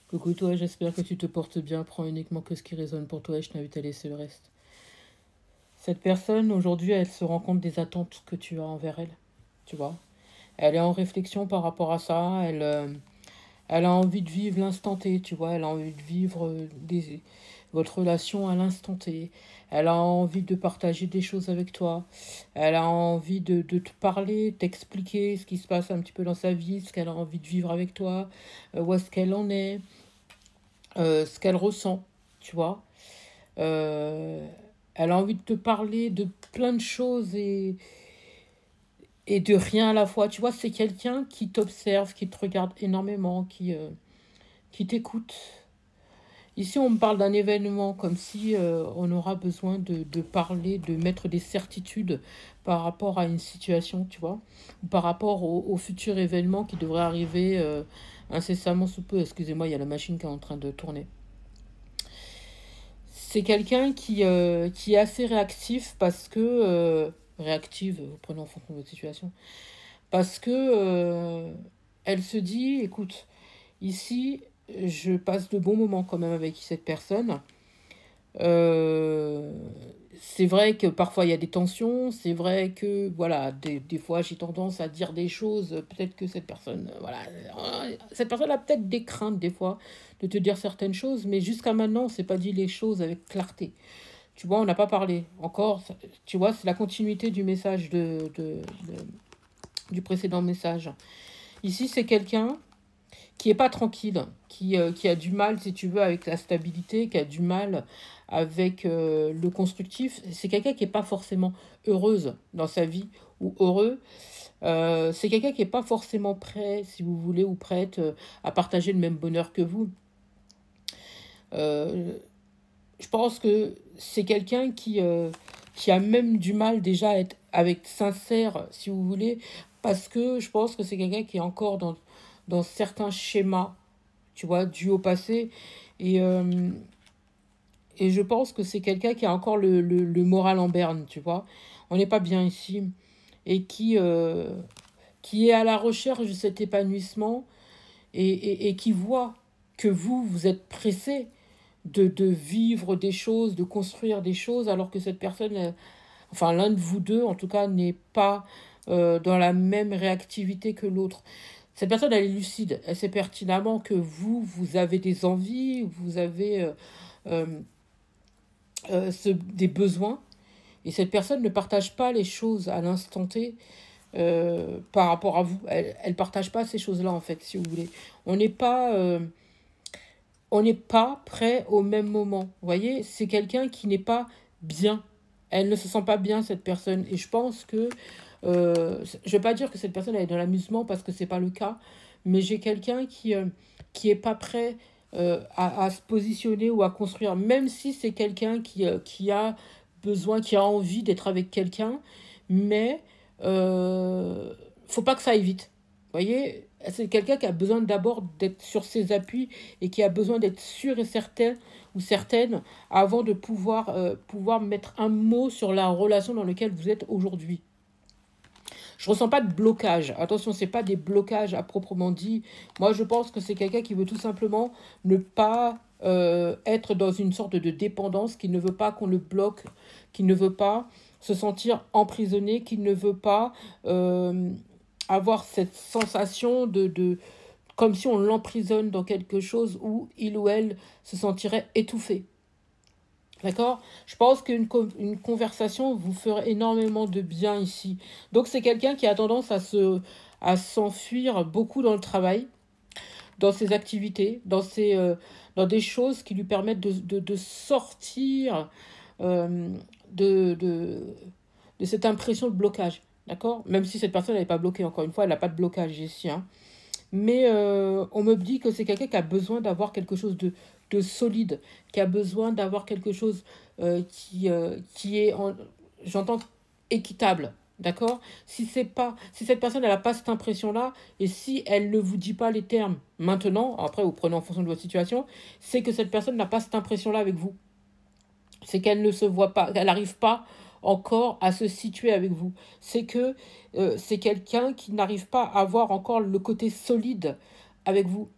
Coucou toi, j'espère que tu te portes bien. Prends uniquement que ce qui résonne pour toi et je t'invite à laisser le reste. Cette personne, aujourd'hui, elle se rend compte des attentes que tu as envers elle. Tu vois? Elle est en réflexion par rapport à ça. Elle a envie de vivre l'instant T, tu vois? Elle a envie de vivre votre relation à l'instant T. Elle a envie de partager des choses avec toi. Elle a envie de te parler, t'expliquer ce qui se passe un petit peu dans sa vie, ce qu'elle a envie de vivre avec toi, où est-ce qu'elle en est, ce qu'elle ressent, tu vois. Euh, Elle a envie de te parler de plein de choses et de rien à la fois. Tu vois, c'est quelqu'un qui t'observe, qui te regarde énormément, qui t'écoute. Ici, on me parle d'un événement comme si on aura besoin de parler, de mettre des certitudes par rapport à une situation, tu vois, ou par rapport au futur événement qui devrait arriver incessamment sous peu. Excusez-moi, il y a la machine qui est en train de tourner. C'est quelqu'un qui est assez réactif parce que... réactive, prenons en fonction de votre situation. Parce que elle se dit, écoute, ici, je passe de bons moments quand même avec cette personne. Euh, c'est vrai que parfois il y a des tensions, c'est vrai que voilà, des fois j'ai tendance à dire des choses, peut-être que cette personne, voilà, cette personne a peut-être des craintes des fois de te dire certaines choses, mais jusqu'à maintenant on s'est pas dit les choses avec clarté. Tu vois, on n'a pas parlé encore, tu vois, c'est la continuité du message du précédent message. Ici c'est quelqu'un qui est pas tranquille, qui a du mal, si tu veux, avec la stabilité, qui a du mal avec le constructif. C'est quelqu'un qui n'est pas forcément heureuse dans sa vie ou heureux. C'est quelqu'un qui n'est pas forcément prêt, si vous voulez, ou prête à partager le même bonheur que vous. Euh, je pense que c'est quelqu'un qui a même du mal déjà à être avec sincère, si vous voulez, parce que je pense que c'est quelqu'un qui est encore dans certains schémas, tu vois, dû au passé. Et, euh, et je pense que c'est quelqu'un qui a encore le moral en berne, tu vois. On n'est pas bien ici. Et qui est à la recherche de cet épanouissement et qui voit que vous êtes pressé de vivre des choses, de construire des choses, alors que cette personne, enfin l'un de vous deux en tout cas, n'est pas dans la même réactivité que l'autre. Cette personne, elle est lucide. Elle sait pertinemment que vous avez des envies, vous avez euh, des besoins. Et cette personne ne partage pas les choses à l'instant T par rapport à vous. Elle ne partage pas ces choses-là, en fait, si vous voulez. On n'est pas, euh, on n'est pas prêt au même moment. Vous voyez, c'est quelqu'un qui n'est pas bien. Elle ne se sent pas bien, cette personne. Et je pense que... je ne vais pas dire que cette personne elle est dans l'amusement parce que c'est pas le cas. Mais j'ai quelqu'un qui est pas prêt à se positionner ou à construire. Même si c'est quelqu'un qui a besoin, qui a envie d'être avec quelqu'un. Mais faut pas que ça aille vite. Vous voyez, c'est quelqu'un qui a besoin d'abord d'être sur ses appuis et qui a besoin d'être sûr et certain ou certaine avant de pouvoir mettre un mot sur la relation dans laquelle vous êtes aujourd'hui. Je ressens pas de blocage. Attention, c'est pas des blocages à proprement dit. Moi, je pense que c'est quelqu'un qui veut tout simplement ne pas être dans une sorte de dépendance, qui ne veut pas qu'on le bloque, qui ne veut pas se sentir emprisonné, qui ne veut pas avoir cette sensation comme si on l'emprisonne dans quelque chose où il ou elle se sentirait étouffé. D'accord? Je pense une conversation vous ferait énormément de bien ici. Donc c'est quelqu'un qui a tendance à s'enfuir beaucoup dans le travail, dans ses activités, dans des choses qui lui permettent de sortir euh, de, de, de cette impression de blocage. D'accord? Même si cette personne n'est pas bloquée, encore une fois, elle n'a pas de blocage ici. Hein. Mais on me dit que c'est quelqu'un qui a besoin d'avoir quelque chose de solide, qui a besoin d'avoir quelque chose qui est, j'entends, équitable. D'accord? Si cette personne elle n'a pas cette impression-là, et si elle ne vous dit pas les termes maintenant, après vous prenez en fonction de votre situation, c'est que cette personne n'a pas cette impression-là avec vous. C'est qu'elle ne se voit pas, elle n'arrive pas encore à se situer avec vous. C'est que c'est quelqu'un qui n'arrive pas à avoir encore le côté solide avec vous.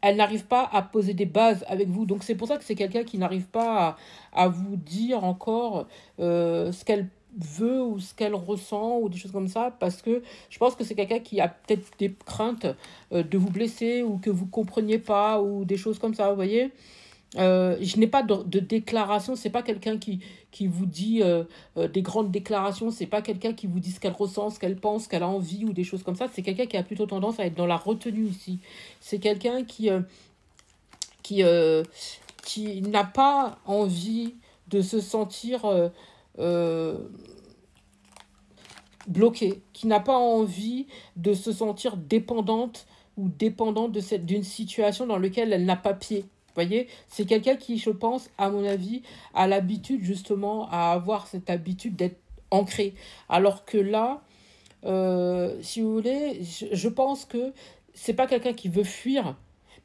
elle n'arrive pas à poser des bases avec vous. Donc c'est pour ça que c'est quelqu'un qui n'arrive pas à vous dire encore ce qu'elle veut ou ce qu'elle ressent ou des choses comme ça, parce que je pense que c'est quelqu'un qui a peut-être des craintes de vous blesser ou que vous compreniez pas ou des choses comme ça, vous voyez. Je n'ai pas de déclaration, c'est pas quelqu'un qui vous dit des grandes déclarations, c'est pas quelqu'un qui vous dit ce qu'elle ressent, ce qu'elle pense, ce qu'elle a envie ou des choses comme ça, c'est quelqu'un qui a plutôt tendance à être dans la retenue ici. C'est quelqu'un qui, qui n'a pas envie de se sentir euh, bloquée, qui n'a pas envie de se sentir dépendante ou dépendante d'une situation dans laquelle elle n'a pas pied. Vous voyez, c'est quelqu'un qui, je pense, à mon avis, a l'habitude justement à avoir cette habitude d'être ancré. Alors que là, si vous voulez, je pense que c'est pas quelqu'un qui veut fuir,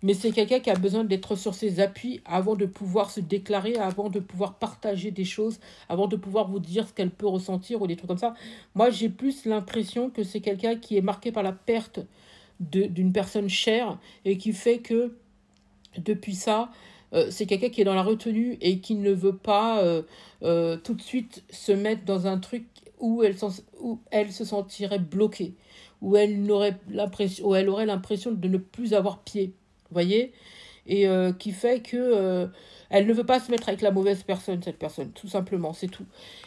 mais c'est quelqu'un qui a besoin d'être sur ses appuis avant de pouvoir se déclarer, avant de pouvoir partager des choses, avant de pouvoir vous dire ce qu'elle peut ressentir ou des trucs comme ça. Moi, j'ai plus l'impression que c'est quelqu'un qui est marqué par la perte d'une personne chère et qui fait que depuis ça, c'est quelqu'un qui est dans la retenue et qui ne veut pas tout de suite se mettre dans un truc où où elle se sentirait bloquée, où elle aurait l'impression de ne plus avoir pied. Vous voyez? Et qui fait que elle ne veut pas se mettre avec la mauvaise personne, cette personne, tout simplement, c'est tout.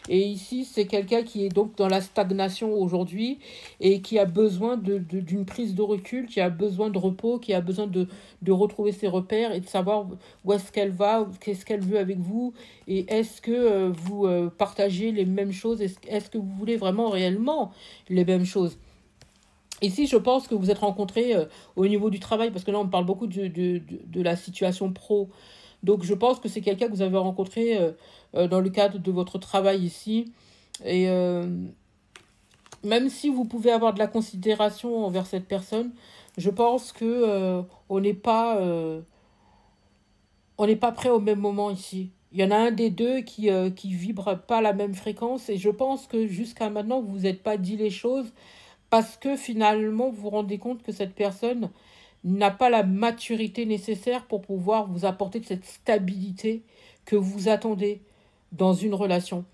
Et ici, c'est quelqu'un qui est donc dans la stagnation aujourd'hui et qui a besoin d'une prise de recul, qui a besoin de repos, qui a besoin de retrouver ses repères et de savoir où est-ce qu'elle va, qu'est-ce qu'elle veut avec vous, et est-ce que vous partagez les mêmes choses, est-ce que vous voulez vraiment réellement les mêmes choses. Ici, je pense que vous êtes rencontrés au niveau du travail, parce que là, on parle beaucoup de la situation pro. Donc, je pense que c'est quelqu'un que vous avez rencontré dans le cadre de votre travail ici. Et même si vous pouvez avoir de la considération envers cette personne, je pense que on n'est pas prêt au même moment ici. Il y en a un des deux qui vibre pas la même fréquence, et je pense que jusqu'à maintenant, vous vous êtes pas dit les choses parce que finalement, vous vous rendez compte que cette personne n'a pas la maturité nécessaire pour pouvoir vous apporter cette stabilité que vous attendez dans une relation.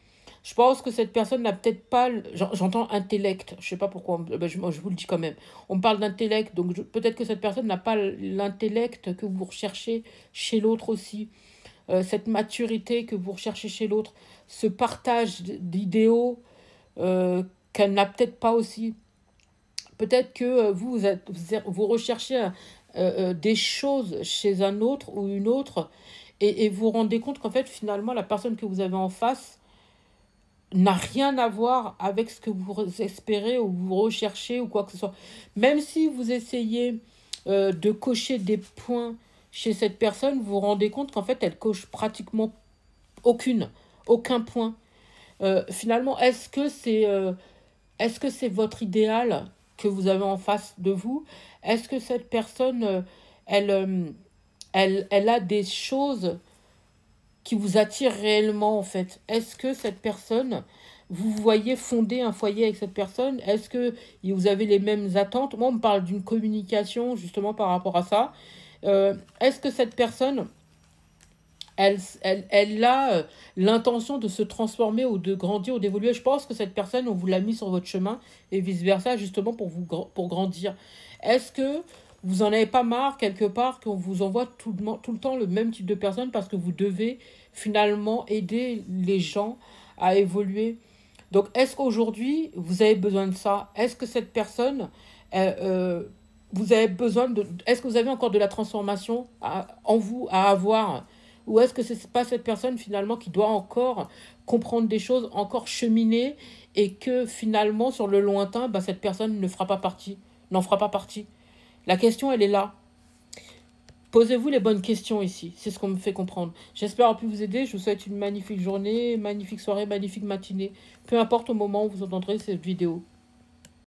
Je pense que cette personne n'a peut-être pas, j'entends intellect, je sais pas pourquoi, je vous le dis quand même. On me parle d'intellect, donc peut-être que cette personne n'a pas l'intellect que vous recherchez chez l'autre aussi. Cette maturité que vous recherchez chez l'autre, ce partage d'idéaux qu'elle n'a peut-être pas aussi. Peut-être que vous recherchez des choses chez un autre ou une autre et vous vous rendez compte qu'en fait, finalement, la personne que vous avez en face n'a rien à voir avec ce que vous espérez ou vous recherchez ou quoi que ce soit. Même si vous essayez de cocher des points chez cette personne, vous vous rendez compte qu'en fait, elle coche pratiquement aucun point. Finalement, est-ce que c'est votre idéal que vous avez en face de vous? Est-ce que cette personne, elle a des choses qui vous attirent réellement, en fait? Est-ce que cette personne, vous voyez fonder un foyer avec cette personne? Est-ce que vous avez les mêmes attentes? Moi, on me parle d'une communication, justement, par rapport à ça. Est-ce que cette personne, elle a l'intention de se transformer ou de grandir ou d'évoluer? Je pense que cette personne, on vous l'a mis sur votre chemin et vice-versa, justement pour grandir. Est-ce que vous en avez pas marre quelque part qu'on vous envoie tout le temps le même type de personne parce que vous devez finalement aider les gens à évoluer? Donc, est-ce qu'aujourd'hui, vous avez besoin de ça? Est-ce que cette personne, vous avez besoin de... Est-ce que vous avez encore de la transformation en vous à avoir? Ou est-ce que ce n'est pas cette personne finalement qui doit encore comprendre des choses, encore cheminer, et que finalement sur le lointain, cette personne n'en fera pas partie. La question, elle est là. Posez-vous les bonnes questions ici. C'est ce qu'on me fait comprendre. J'espère avoir pu vous aider. Je vous souhaite une magnifique journée, magnifique soirée, magnifique matinée. Peu importe au moment où vous entendrez cette vidéo.